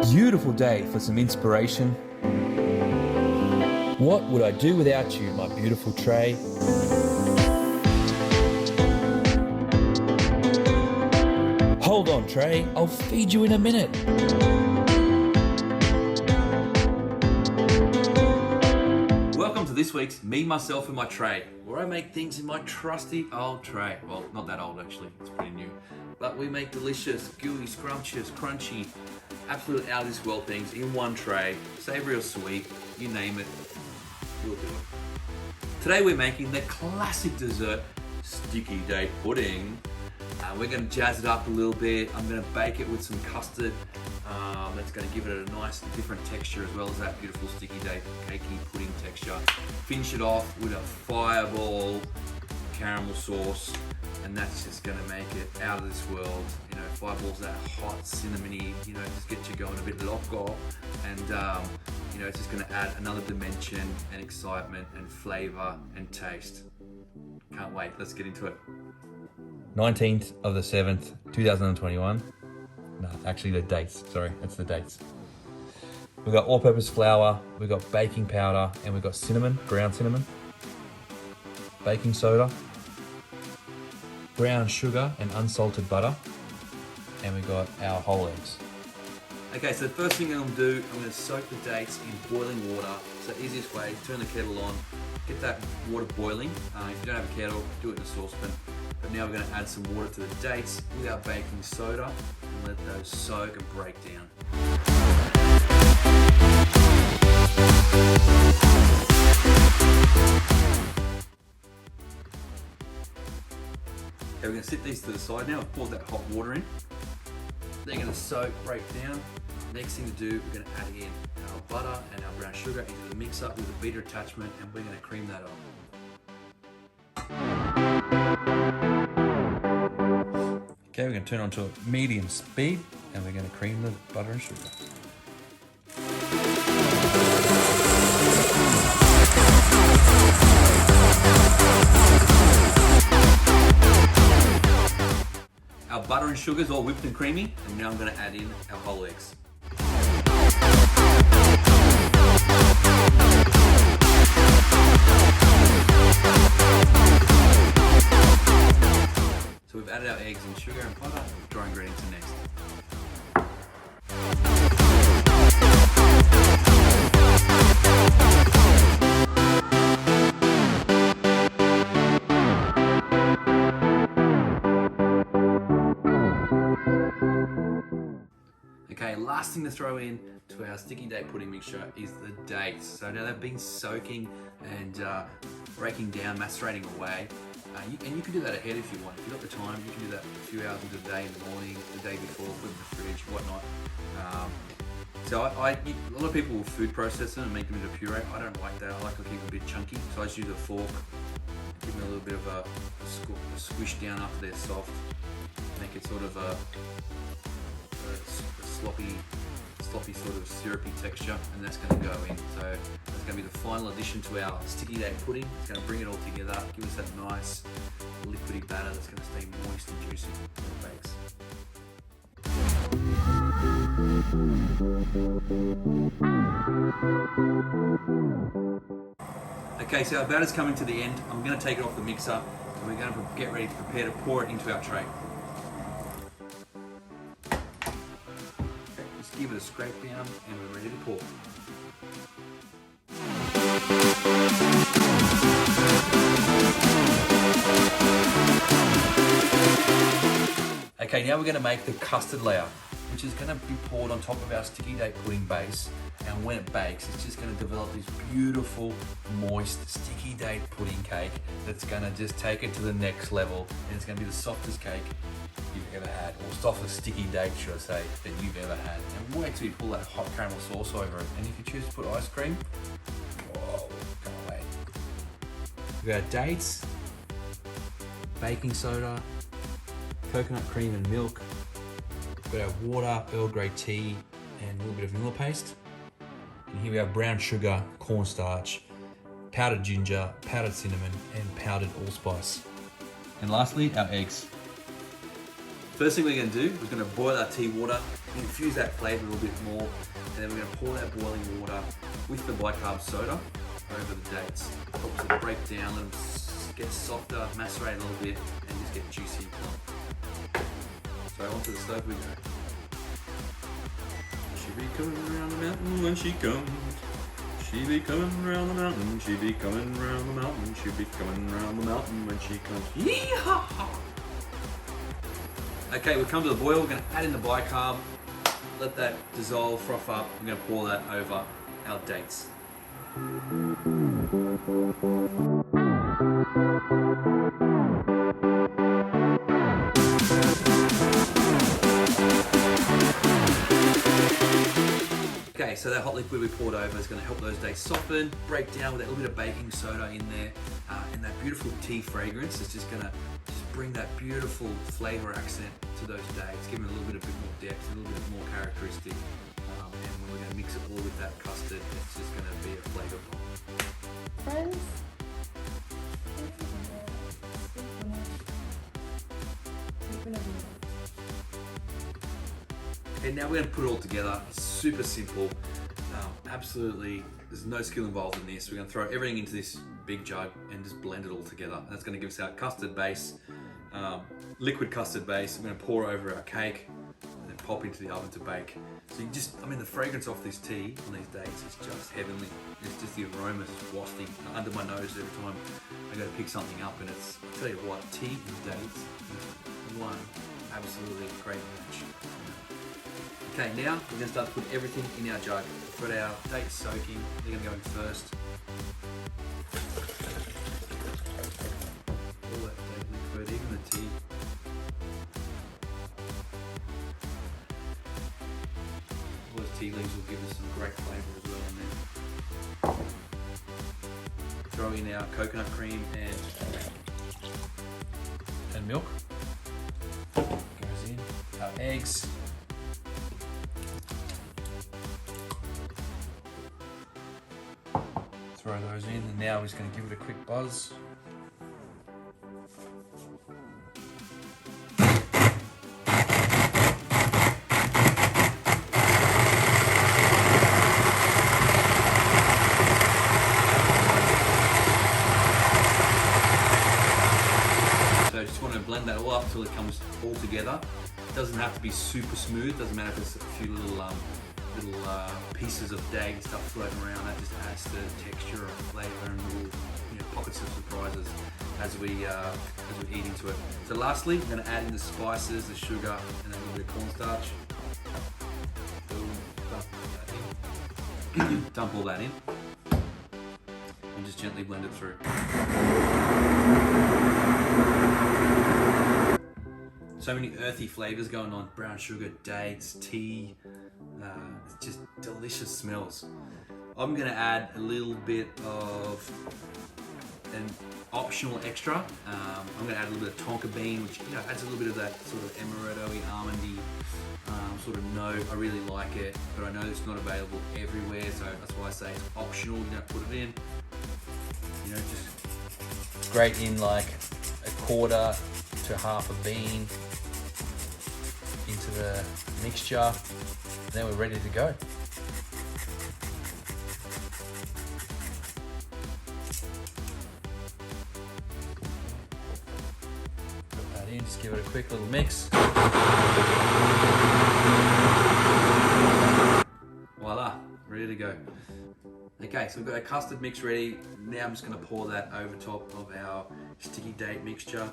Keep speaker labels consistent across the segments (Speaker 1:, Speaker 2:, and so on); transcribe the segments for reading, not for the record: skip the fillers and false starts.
Speaker 1: Beautiful day for some inspiration. What would I do without you, my beautiful tray? Hold on, tray, I'll feed you in a minute. Welcome to this week's Me, Myself and My Tray, where I make things in my trusty old tray. Well, not that old actually, it's pretty new. But we make delicious, gooey, scrumptious, crunchy, absolute out of this world things in one tray, savory or sweet, you name it, we'll do it. Today we're making the classic dessert, sticky date pudding. We're going to jazz it up a little bit. I'm going to bake it with some custard. That's going to give it a nice different texture as well as that beautiful sticky date cakey pudding texture. Finish it off with a fireball caramel sauce, and that's just going to make it out of this world. You know, fireball's that hot cinnamony, you know, just get you going a bit loco, and you know, it's just going to add another dimension and excitement and flavor and taste. Can't wait. Let's get into it. 19th of the 7th, 2021. No, actually the dates, sorry, that's the dates. We've got all-purpose flour, we've got baking powder, and we've got cinnamon, ground cinnamon, baking soda, brown sugar and unsalted butter, and we've got our whole eggs. Okay, so the first thing I'm gonna do, I'm gonna soak the dates in boiling water. So the easiest way, turn the kettle on, get that water boiling. If you don't have a kettle, do it in a saucepan. But now we're going to add some water to the dates with our baking soda and let those soak and break down. Okay, we're going to sit these to the side now. I've poured that hot water in. They're going to soak, break down. Next thing to do, we're going to add in our butter and our brown sugar into the mix up with a beater attachment, and we're going to cream that up. Okay, we're going to turn on to a medium speed and we're going to cream the butter and sugar. Our butter and sugar is all whipped and creamy, and now I'm going to add in our whole eggs. So we've added our eggs and sugar and butter, dry ingredients are next. Okay, last thing to throw in to our sticky date pudding mixture is the dates. So now they've been soaking and breaking down, macerating away. And you can do that ahead if you want. If you've got the time, you can do that a few hours into the day, in the morning, the day before, put it in the fridge, whatnot. So a lot of people will food process them and make them into puree. I don't like that. I like to keep them a bit chunky. So I just use a fork, give them a little bit of a squish down after they're soft. Make it sort of a sloppy sort of syrupy texture, and that's going to go in. So that's going to be the final addition to our sticky date pudding. It's going to bring it all together, give us that nice liquidy batter that's going to stay moist and juicy when it bakes. Okay, so our batter's coming to the end. I'm going to take it off the mixer, and we're going to get ready to prepare to pour it into our tray. Give it a scrape down and we're ready to pour. Okay, now we're going to make the custard layer, which is going to be poured on top of our sticky date pudding base, and when it bakes, it's just going to develop this beautiful, moist, sticky date pudding cake that's going to just take it to the next level, and it's going to be the softest cake you've ever had, or softest sticky date, should I say, that you've ever had. And wait till you pull that hot caramel sauce over it, and if you choose to put ice cream, whoa, can't wait. We've got dates, baking soda, coconut cream and milk. We've got our water, Earl Grey Tea, and a little bit of vanilla paste. And here we have brown sugar, cornstarch, powdered ginger, powdered cinnamon, and powdered allspice. And lastly, our eggs. First thing we're going to do is going to boil our tea water, infuse that flavour a little bit more, and then we're going to pour that boiling water with the Bi-Carb Soda over the dates. Helps it break down, let them get softer, macerate a little bit, and just get juicy and plump. So onto the stove we go. She be coming around the mountain when she comes. She be coming around the mountain. She be coming around the mountain. She be coming around the mountain when she comes. Yee-haw! Okay, we've come to the boil. We're going to add in the bicarb. Let that dissolve, froth up. We're going to pour that over our dates. Okay, so that hot liquid we poured over is going to help those dates soften, break down with that little bit of baking soda in there, and that beautiful tea fragrance is just going to bring that beautiful flavour accent to those dates, give them a little bit more depth, a little bit more characteristic, and when we're going to mix it all with that custard, it's just going to be a flavour bomb.
Speaker 2: Friends?
Speaker 1: And now we're going to put it all together. It's super simple. Absolutely, there's no skill involved in this. We're going to throw everything into this big jug and just blend it all together. And that's going to give us our custard base, liquid custard base. We're going to pour over our cake and then pop into the oven to bake. So you just, I mean, the fragrance off this tea on these dates is just heavenly. It's just the aroma is wafting under my nose every time I go to pick something up, and it's, I'll tell you what, tea and dates is one absolutely great match. Okay, now we're going to start to put everything in our jug. We've got our dates soaking, they're going to go in first. All that date liquid, even the tea. All those tea leaves will give us some great flavour as well in there. Throw in our coconut cream and milk. Goes in. Our eggs. Throw those in, and now we're just going to give it a quick buzz. So just want to blend that all up until it comes all together. It doesn't have to be super smooth, doesn't matter if there's a few little pieces of dag and stuff floating around. That just adds to texture and flavour and little pockets of surprises as we eat into it. So lastly, I'm going to add in the spices, the sugar, and a little bit of cornstarch. Dump all that in and just gently blend it through. So many earthy flavours going on, brown sugar, dates, tea, it's just delicious smells. I'm going to add a little bit of an optional extra. I'm going to add a little bit of Tonka Bean, which adds a little bit of that sort of amaretto-y, almondy sort of note. I really like it, but I know it's not available everywhere, so that's why I say it's optional. You don't put it in. Just grate in like a quarter to half a bean into the mixture, and then we're ready to go. Put that in, just give it a quick little mix. Voila, ready to go. Okay, so we've got our custard mix ready. Now I'm just going to pour that over top of our sticky date mixture.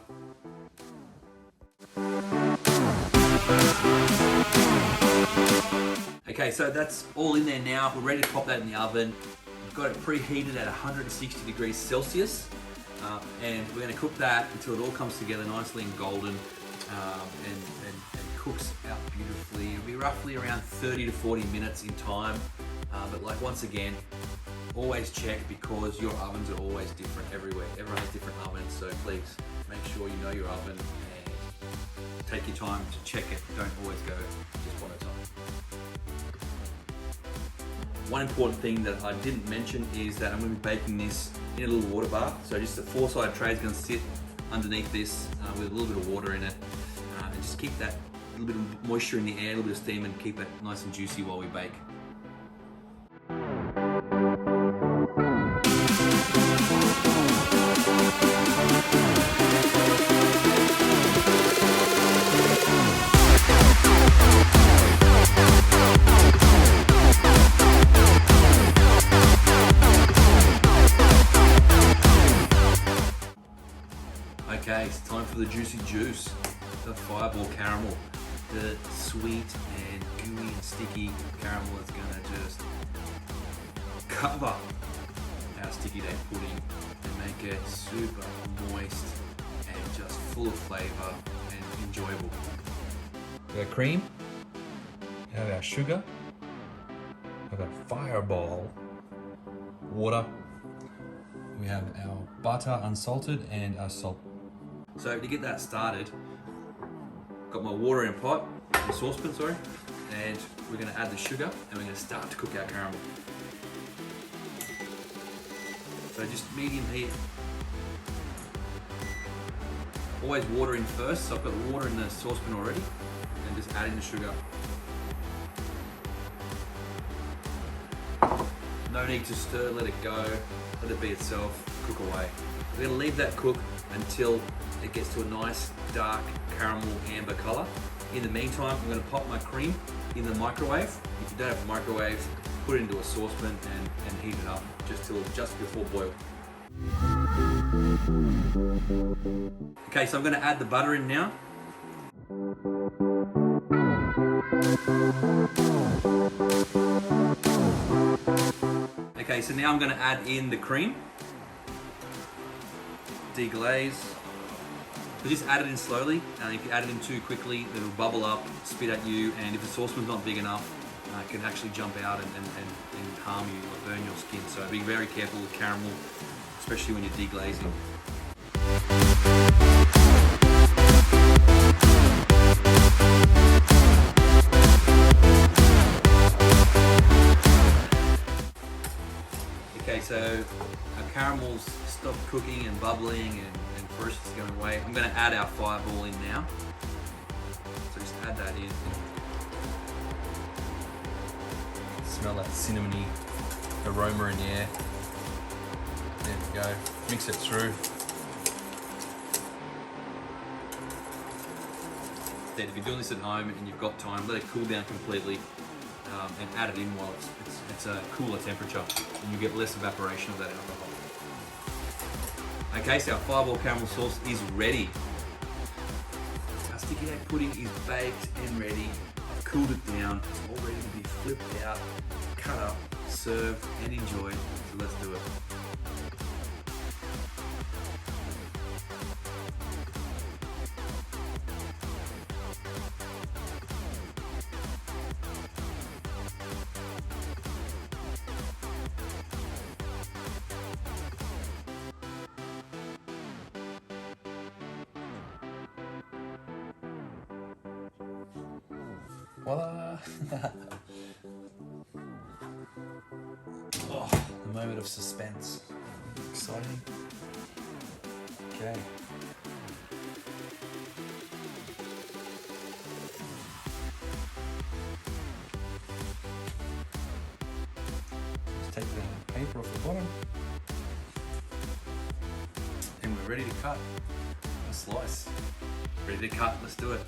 Speaker 1: Okay, so that's all in there now. We're ready to pop that in the oven. We've got it preheated at 160 degrees Celsius, and we're going to cook that until it all comes together nicely and golden, and cooks out beautifully. It'll be roughly around 30 to 40 minutes in time, but like once again, always check, because your ovens are always different everywhere. Everyone has different ovens, so please make sure you know your oven and take your time to check it. Don't always go just one at a time. One important thing that I didn't mention is that I'm going to be baking this in a little water bath. So just a 4-sided tray is going to sit underneath this with a little bit of water in it, and just just keep that little bit of moisture in the air, a little bit of steam, and keep it nice and juicy while we bake. Okay, it's time for the juicy juice, the Fireball caramel. The sweet and gooey and sticky caramel is gonna just cover our sticky date pudding and make it super moist and just full of flavor and enjoyable. We have cream, we have our sugar, we have our Fireball water, we have our butter unsalted and our salt. So to get that started, got my water in a pot, a saucepan, sorry, and we're going to add the sugar and we're going to start to cook our caramel. So just medium heat. Always water in first, so I've got the water in the saucepan already, and just adding the sugar. No need to stir, let it go, let it be itself, cook away. We're going to leave that cook until it gets to a nice dark caramel amber color. In the meantime, I'm going to pop my cream in the microwave. If you don't have a microwave, put it into a saucepan and heat it up just before boil. Okay, so I'm going to add the butter in now. Okay, so now I'm going to add in the cream. Deglaze. So just add it in slowly, and if you add it in too quickly, it'll bubble up, spit at you, and if the saucepan's not big enough, it can actually jump out and harm you or burn your skin. So be very careful with caramel, especially when you're deglazing. Okay, so our caramels stopped cooking and bubbling and first it's going away. I'm going to add our Fireball in now. So just add that in. Smell that cinnamony aroma in the air. There we go. Mix it through. Then if you're doing this at home and you've got time, let it cool down completely and add it in while it's a cooler temperature, and you get less evaporation of that alcohol. Okay, so our Fireball caramel sauce is ready. Our sticky date pudding is baked and ready. I've cooled it down. It's all ready to be flipped out, cut up, served, and enjoyed. So let's do it. Voila! Oh, the moment of suspense. Exciting. Okay. Let's take the paper off the bottom. And we're ready to cut a slice. Ready to cut, let's do it.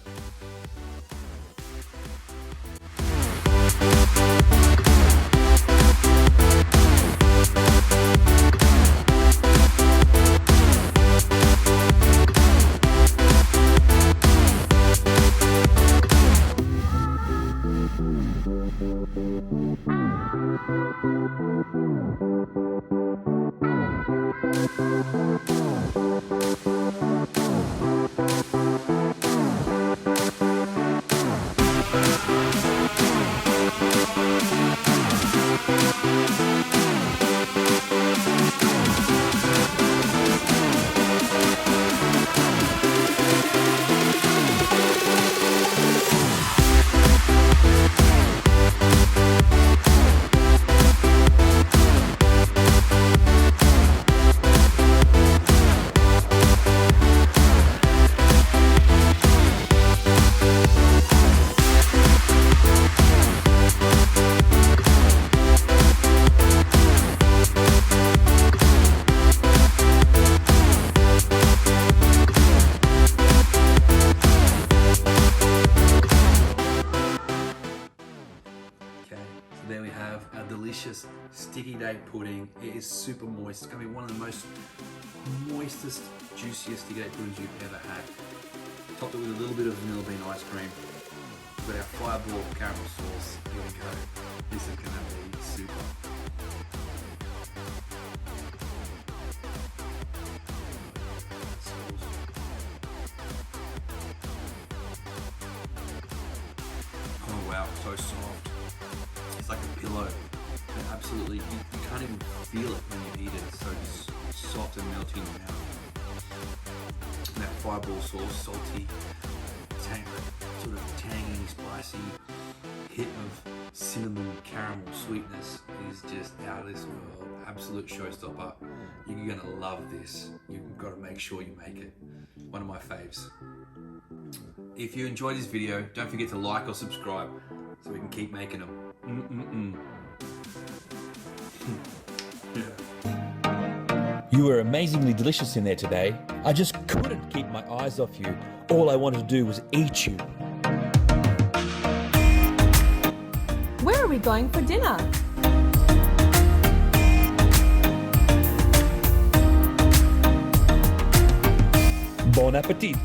Speaker 1: There we have our delicious sticky date pudding. It is super moist. It's gonna be one of the most moistest, juiciest sticky date puddings you've ever had. Topped it with a little bit of vanilla bean ice cream. We've got our fireball caramel sauce. Here we go. This is gonna be super. Oh wow, so soft. It's like a pillow. And absolutely, you can't even feel it when you eat it. It's so soft and melty in your mouth. And that fireball sauce, salty, sort of tangy, spicy hit of cinnamon caramel sweetness is just out of this world. Absolute showstopper. You're gonna love this. You've got to make sure you make it. One of my faves. If you enjoyed this video, don't forget to like or subscribe so we can keep making them. Yeah.
Speaker 2: You were amazingly delicious in there today. I just couldn't keep my eyes off you. All I wanted to do was eat you.
Speaker 3: Where are we going for dinner?
Speaker 2: Bon appetit!